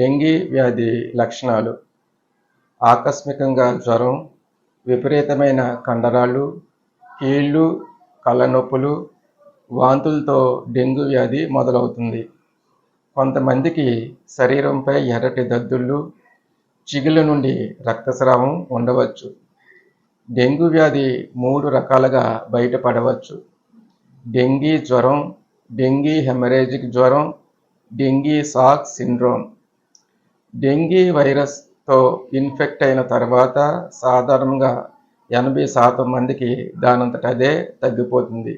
Dengue వ్యాధి లక్షణాలు: ఆకస్మికంగా జ్వరం, విపరీతమైన కండరాలు, కీళ్ళు, కళ్ళనొప్పులు, వాంతులతో డెంగ్యూ వ్యాధి మొదలవుతుంది. కొంతమందికి శరీరంపై ఎర్రటి దద్దుర్లు, చిగుళ్ళ నుండి రక్తస్రావం ఉండవచ్చు. డెంగ్యూ వ్యాధి 3 రకాలుగా బయటపడవచ్చు: డెంగీ జ్వరం, డెంగీ హెమరేజిక్ జ్వరం, డెంగీ షాక్ సిండ్రోమ్. డెంగీ వైరస్తో ఇన్ఫెక్ట్ అయిన తర్వాత సాధారణంగా 80% మందికి దానంతట అదే తగ్గిపోతుంది.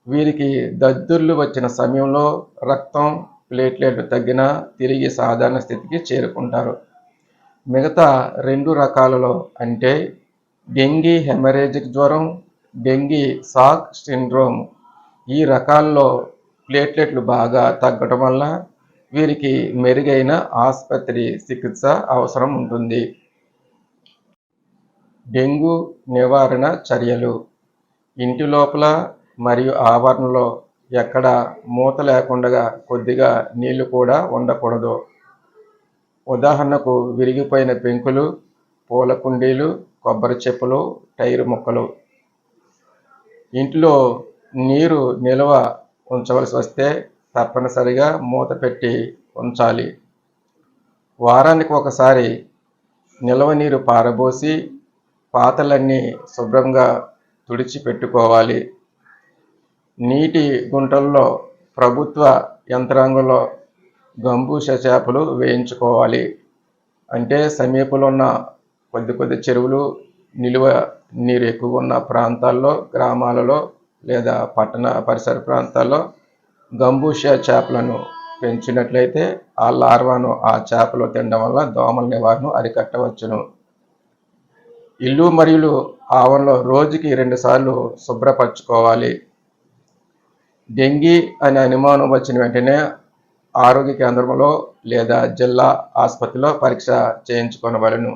వీరికి దద్దుర్లు వచ్చిన సమయంలో రక్తం, ప్లేట్లెట్లు తగ్గినా తిరిగి సాధారణ స్థితికి చేరుకుంటారు. మిగతా 2 రకాలలో అంటే డెంగీ హెమరేజిక్ జ్వరం, డెంగీ షాక్ సిండ్రోమ్, ఈ రకాల్లో ప్లేట్లెట్లు బాగా తగ్గడం వల్ల వీరికి మెరుగైన ఆసుపత్రి చికిత్స అవసరం ఉంటుంది. డెంగ్యూ నివారణ చర్యలు: ఇంటి లోపల మరియు ఆవరణలో ఎక్కడ మూత లేకుండా కొద్దిగా నీళ్లు కూడా ఉండకూడదు. ఉదాహరణకు విరిగిపోయిన పెంకులు, పూల కుండీలు, కొబ్బరి చెప్పులు, టైరు ముక్కలు. ఇంట్లో నీరు నిల్వ ఉంచవలసి వస్తే తప్పనిసరిగా మూత పెట్టి ఉంచాలి. వారానికి ఒకసారి నిల్వ నీరు పారబోసి పాత్రలన్నీ శుభ్రంగా తుడిచిపెట్టుకోవాలి. నీటి గుంటల్లో ప్రభుత్వ యంత్రాంగంలో గంబూష చేపలు వేయించుకోవాలి. అంటే సమీపంలో ఉన్న కొద్ది చెరువులు, నిలువ నీరు ఎక్కువ ఉన్న ప్రాంతాల్లో, గ్రామాలలో లేదా పట్టణ పరిసర ప్రాంతాల్లో గంబూష చేపలను పెంచినట్లయితే ఆ లార్వాను ఆ చేపలు తినడం వల్ల దోమల నివారణ అరికట్టవచ్చును. ఇల్లు మరియు ఆవరణలో రోజుకి 2 సార్లు శుభ్రపరచుకోవాలి. డెంగీ అనే అనుమానం వచ్చిన వెంటనే ఆరోగ్య కేంద్రంలో లేదా జిల్లా ఆసుపత్రిలో పరీక్ష చేయించుకొనవలెను.